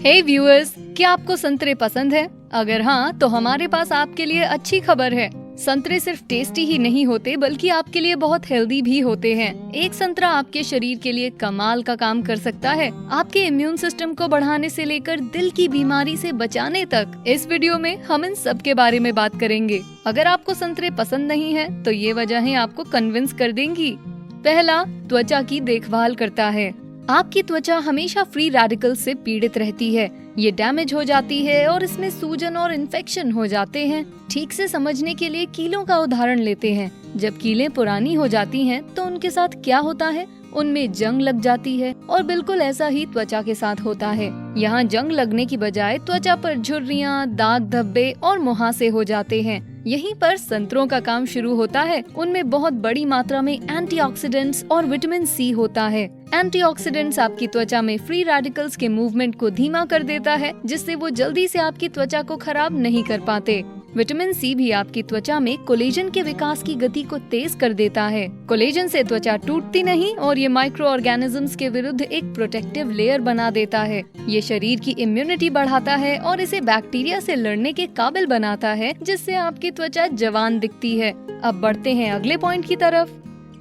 हे viewers, क्या आपको संतरे पसंद है? अगर हाँ, तो हमारे पास आपके लिए अच्छी खबर है। संतरे सिर्फ टेस्टी ही नहीं होते बल्कि आपके लिए बहुत हेल्दी भी होते हैं। एक संतरा आपके शरीर के लिए कमाल का काम कर सकता है, आपके इम्यून सिस्टम को बढ़ाने से लेकर दिल की बीमारी से बचाने तक। इस वीडियो में हम इन सब के बारे में बात करेंगे। अगर आपको संतरे पसंद नहीं है तो ये वजहें आपको कन्विंस कर देंगी। पहला, त्वचा की देखभाल करता है। आपकी त्वचा हमेशा फ्री रेडिकल से पीड़ित रहती है। ये डैमेज हो जाती है और इसमें सूजन और इन्फेक्शन हो जाते हैं। ठीक से समझने के लिए कीलों का उदाहरण लेते हैं। जब कीलें पुरानी हो जाती हैं, तो उनके साथ क्या होता है? उनमें जंग लग जाती है और बिल्कुल ऐसा ही त्वचा के साथ होता है। यहाँ जंग लगने की बजाय त्वचा पर झुर्रियाँ, दाग धब्बे और मुहासे हो जाते हैं। यहीं पर संतरों का काम शुरू होता है। उनमें बहुत बड़ी मात्रा में एंटीऑक्सीडेंट्स और विटामिन सी होता है। एंटीऑक्सीडेंट्स आपकी त्वचा में फ्री रेडिकल्स के मूवमेंट को धीमा कर देता है, जिससे वो जल्दी से आपकी त्वचा को खराब नहीं कर पाते। विटामिन सी भी आपकी त्वचा में कोलेजन के विकास की गति को तेज कर देता है। कोलेजन से त्वचा टूटती नहीं और ये माइक्रो ऑर्गेनिजम्स के विरुद्ध एक प्रोटेक्टिव लेयर बना देता है। ये शरीर की इम्यूनिटी बढ़ाता है और इसे बैक्टीरिया से लड़ने के काबिल बनाता है, जिससे आपकी त्वचा जवान दिखती है। अब बढ़ते हैं अगले पॉइंट की तरफ।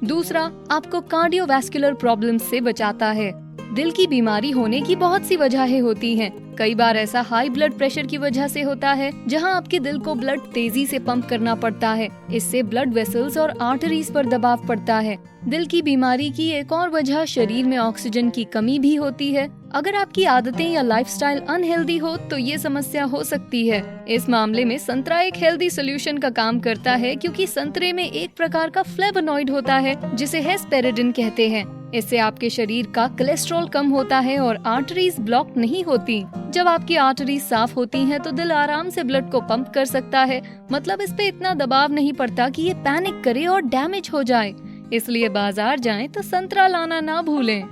दूसरा, आपको कार्डियोवैस्कुलर प्रॉब्लम्स से बचाता है। दिल की बीमारी होने की बहुत सी वजहें होती हैं। कई बार ऐसा हाई ब्लड प्रेशर की वजह से होता है, जहां आपके दिल को ब्लड तेजी से पंप करना पड़ता है। इससे ब्लड वेसल्स और आर्टरीज पर दबाव पड़ता है। दिल की बीमारी की एक और वजह शरीर में ऑक्सीजन की कमी भी होती है। अगर आपकी आदतें या लाइफस्टाइल अनहेल्दी हो तो ये समस्या हो सकती है। इस मामले में संतरा एक हेल्दी सोल्यूशन का काम करता है, क्योंकि संतरे में एक प्रकार का फ्लेवोनॉइड होता है जिसे हेस्पेरिडिन कहते हैं। इससे आपके शरीर का कोलेस्ट्रॉल कम होता है और आर्टरीज ब्लॉक नहीं होती। जब आपकी आर्टरीज साफ होती हैं, तो दिल आराम से ब्लड को पंप कर सकता है। मतलब इस पे इतना दबाव नहीं पड़ता कि ये पैनिक करे और डैमेज हो जाए। इसलिए बाजार जाएं तो संतरा लाना ना भूलें।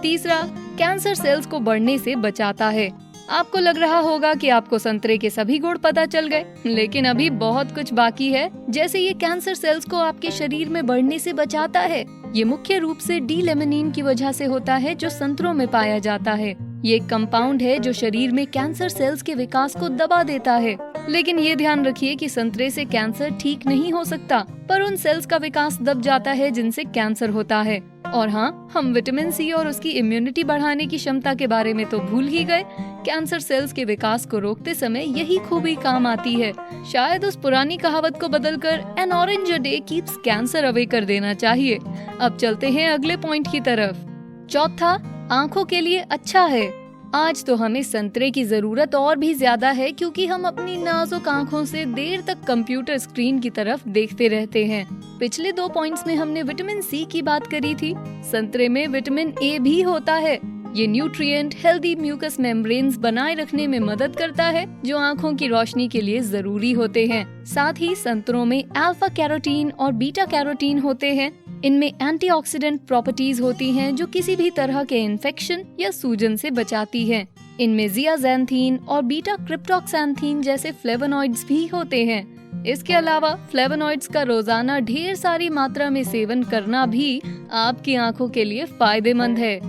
तीसरा, कैंसर सेल्स को बढ़ने से बचाता है। आपको लग रहा होगा कि आपको संतरे के सभी गुण पता चल गए, लेकिन अभी बहुत कुछ बाकी है। जैसे ये कैंसर सेल्स को आपके शरीर में बढ़ने से बचाता है। ये मुख्य रूप से डी-लेमिनिन की वजह से होता है, जो संतरों में पाया जाता है। ये एक कंपाउंड है जो शरीर में कैंसर सेल्स के विकास को दबा देता है। लेकिन ये ध्यान रखिए कि संतरे से कैंसर ठीक नहीं हो सकता, पर उन सेल्स का विकास दब जाता है जिनसे कैंसर होता है। और हाँ, हम विटामिन सी और उसकी इम्यूनिटी बढ़ाने की क्षमता के बारे में तो भूल ही गए। कैंसर सेल्स के विकास को रोकते समय यही खूबी काम आती है। शायद उस पुरानी कहावत को बदलकर N orange a day keeps cancer away कर देना चाहिए। अब चलते हैं अगले पॉइंट की तरफ। चौथा, आंखों के लिए अच्छा है। आज तो हमें संतरे की जरूरत और भी ज्यादा है, क्योंकि हम अपनी नाजुक आंखों से देर तक कंप्यूटर स्क्रीन की तरफ देखते रहते हैं। पिछले 2 पॉइंट्स में हमने विटामिन सी की बात करी थी। संतरे में विटामिन ए भी होता है। ये न्यूट्रिएंट हेल्दी म्यूकस मेम्ब्रेन्स बनाए रखने में मदद करता है, जो आंखों की रोशनी के लिए जरूरी होते हैं। साथ ही संतरों में अल्फा कैरोटीन और बीटा कैरोटीन होते हैं। इनमें एंटीऑक्सीडेंट प्रॉपर्टीज होती हैं, जो किसी भी तरह के इन्फेक्शन या सूजन से बचाती हैं। इनमें जियाज़ैंथीन और बीटा क्रिप्टोक्सैंथीन जैसे फ्लेवोनॉइड्स भी होते हैं। इसके अलावा फ्लेवोनॉइड्स का रोजाना ढेर सारी मात्रा में सेवन करना भी आपकी आंखों के लिए फायदेमंद है।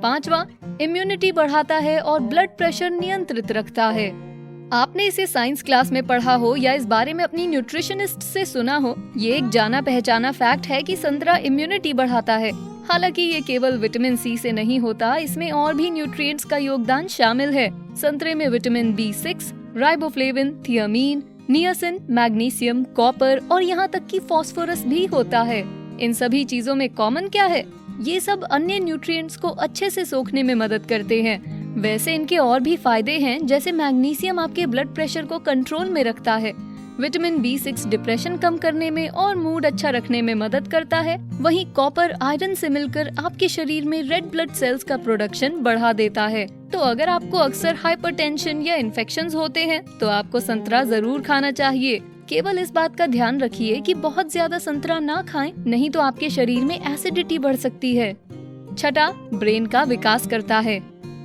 पांचवा, इम्यूनिटी बढ़ाता है और ब्लड प्रेशर नियंत्रित रखता है। आपने इसे साइंस क्लास में पढ़ा हो या इस बारे में अपनी न्यूट्रिशनिस्ट से सुना हो, ये एक जाना पहचाना फैक्ट है कि संतरा इम्यूनिटी बढ़ाता है। हालांकि ये केवल विटामिन सी से नहीं होता, इसमें और भी न्यूट्रिएंट्स का योगदान शामिल है। संतरे में vitamin B6, riboflavin, thiamine, niacin, magnesium, copper और यहाँ तक कि फास्फोरस भी होता है। इन सभी चीजों में कॉमन क्या है? ये सब अन्य न्यूट्रिएंट्स को अच्छे से सोखने में मदद करते हैं। वैसे इनके और भी फायदे हैं, जैसे मैग्नीशियम आपके ब्लड प्रेशर को कंट्रोल में रखता है। विटामिन B6 डिप्रेशन कम करने में और मूड अच्छा रखने में मदद करता है। वहीं कॉपर आयरन से मिलकर आपके शरीर में रेड ब्लड सेल्स का प्रोडक्शन बढ़ा देता है। तो अगर आपको अक्सर हाइपरटेंशन या इन्फेक्शंस होते हैं, तो आपको संतरा जरूर खाना चाहिए। केवल इस बात का ध्यान रखिए कि बहुत ज्यादा संतरा ना खाएं, नहीं तो आपके शरीर में एसिडिटी बढ़ सकती है। छठा, ब्रेन का विकास करता है।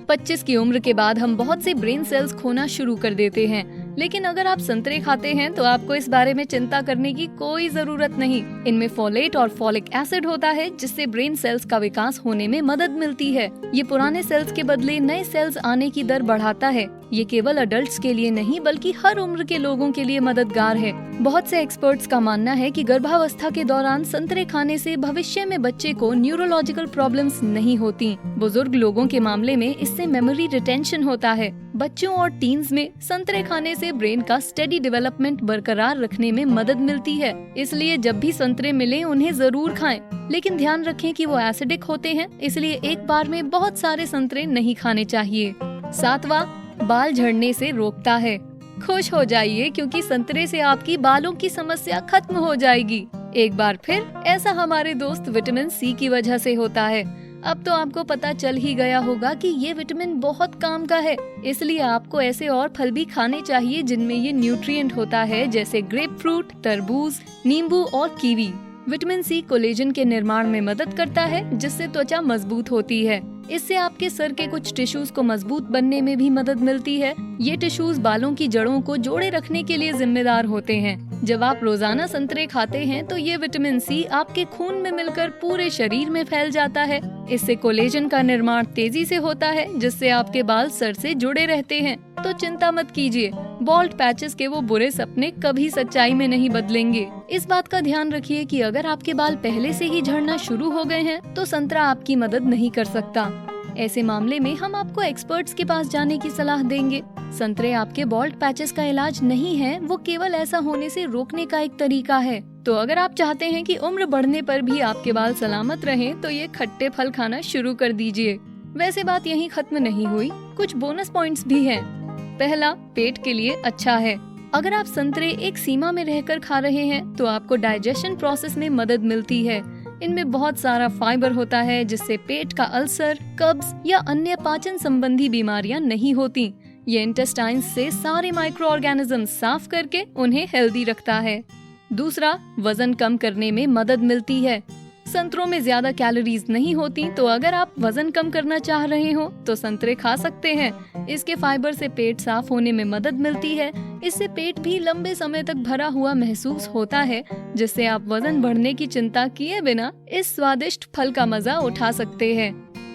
25 की उम्र के बाद हम बहुत से ब्रेन सेल्स खोना शुरू कर देते हैं, लेकिन अगर आप संतरे खाते हैं तो आपको इस बारे में चिंता करने की कोई जरूरत नहीं। इनमें फोलेट और फॉलिक एसिड होता है, जिससे ब्रेन सेल्स का विकास होने में मदद मिलती है। ये पुराने सेल्स के बदले नए सेल्स आने की दर बढ़ाता है। ये केवल अडल्ट्स के लिए नहीं बल्कि हर उम्र के लोगों के लिए मददगार है। बहुत से एक्सपर्ट्स का मानना है कि गर्भावस्था के दौरान संतरे खाने से भविष्य में बच्चे को न्यूरोलॉजिकल प्रॉब्लम्स नहीं होती। बुजुर्ग लोगों के मामले में इससे मेमोरी रिटेंशन होता है। बच्चों और टीन्स में संतरे खाने से ब्रेन का स्टेडी डेवलपमेंट बरकरार रखने में मदद मिलती है। इसलिए जब भी संतरे मिले उन्हें जरूर खाएं। लेकिन ध्यान रखें कि वो एसिडिक होते हैं, इसलिए एक बार में बहुत सारे संतरे नहीं खाने चाहिए। 7वां, बाल झड़ने से रोकता है। खुश हो जाइए क्योंकि संतरे से आपकी बालों की समस्या खत्म हो जाएगी। एक बार फिर ऐसा हमारे दोस्त विटामिन सी की वजह से होता है। अब तो आपको पता चल ही गया होगा कि ये विटामिन बहुत काम का है, इसलिए आपको ऐसे और फल भी खाने चाहिए जिनमें ये न्यूट्रिएंट होता है, जैसे ग्रेप फ्रूट, तरबूज, नींबू और कीवी। विटामिन सी कोलेजन के निर्माण में मदद करता है, जिससे त्वचा मजबूत होती है। इससे आपके सर के कुछ टिश्यूज को मजबूत बनने में भी मदद मिलती है। ये टिश्यूज बालों की जड़ों को जोड़े रखने के लिए जिम्मेदार होते हैं। जब आप रोजाना संतरे खाते हैं तो ये विटामिन सी आपके खून में मिलकर पूरे शरीर में फैल जाता है। इससे कोलेजन का निर्माण तेजी से होता है, जिससे आपके बाल सर से जुड़े रहते हैं। तो चिंता मत कीजिए, बॉल्ड पैचेस के वो बुरे सपने कभी सच्चाई में नहीं बदलेंगे। इस बात का ध्यान रखिए कि अगर आपके बाल पहले से ही झड़ना शुरू हो गए हैं तो संतरा आपकी मदद नहीं कर सकता। ऐसे मामले में हम आपको एक्सपर्ट्स के पास जाने की सलाह देंगे। संतरे आपके बॉल्ड पैचेस का इलाज नहीं है, वो केवल ऐसा होने से रोकने का एक तरीका है। तो अगर आप चाहते हैं कि उम्र बढ़ने पर भी आपके बाल सलामत रहें, तो ये खट्टे फल खाना शुरू कर दीजिए। वैसे बात यहीं खत्म नहीं हुई, कुछ बोनस पॉइंट्स भी हैं। पहला, पेट के लिए अच्छा है। अगर आप संतरे एक सीमा में रहकर खा रहे हैं तो आपको डाइजेशन प्रोसेस में मदद मिलती है। इनमें बहुत सारा फाइबर होता है, जिससे पेट का अल्सर, कब्ज या अन्य पाचन संबंधी बीमारियां नहीं होती। ये इंटेस्टाइन्स से सारे माइक्रो ऑर्गेनिज्म साफ करके उन्हें हेल्दी रखता है। दूसरा, वजन कम करने में मदद मिलती है। संतरों में ज्यादा कैलोरीज नहीं होती, तो अगर आप वजन कम करना चाह रहे हो तो संतरे खा सकते हैं। इसके फाइबर से पेट साफ होने में मदद मिलती है। इससे पेट भी लंबे समय तक भरा हुआ महसूस होता है, जिससे आप वजन बढ़ने की चिंता किए बिना इस स्वादिष्ट फल का मजा उठा सकते हैं।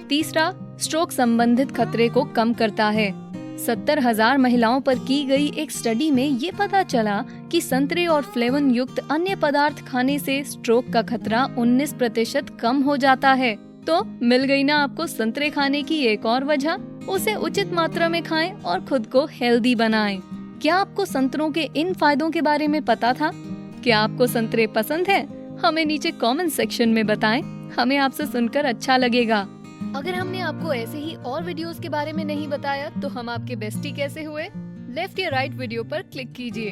तीसरा, स्ट्रोक संबंधित खतरे को कम करता है। 70,000 महिलाओं पर की गई एक स्टडी में ये पता चला कि संतरे और फ्लेवन युक्त अन्य पदार्थ खाने से स्ट्रोक का खतरा 19% कम हो जाता है। तो मिल गई ना आपको संतरे खाने की एक और वजह। उसे उचित मात्रा में खाएं और खुद को हेल्दी बनाएं। क्या आपको संतरों के इन फायदों के बारे में पता था? क्या आपको संतरे पसंद है? हमें नीचे कमेंट सेक्शन में बताएं, हमें आपसे सुनकर अच्छा लगेगा। अगर हमने आपको ऐसे ही और वीडियोस के बारे में नहीं बताया तो हम आपके बेस्टी कैसे हुए? लेफ्ट या राइट वीडियो पर क्लिक कीजिए।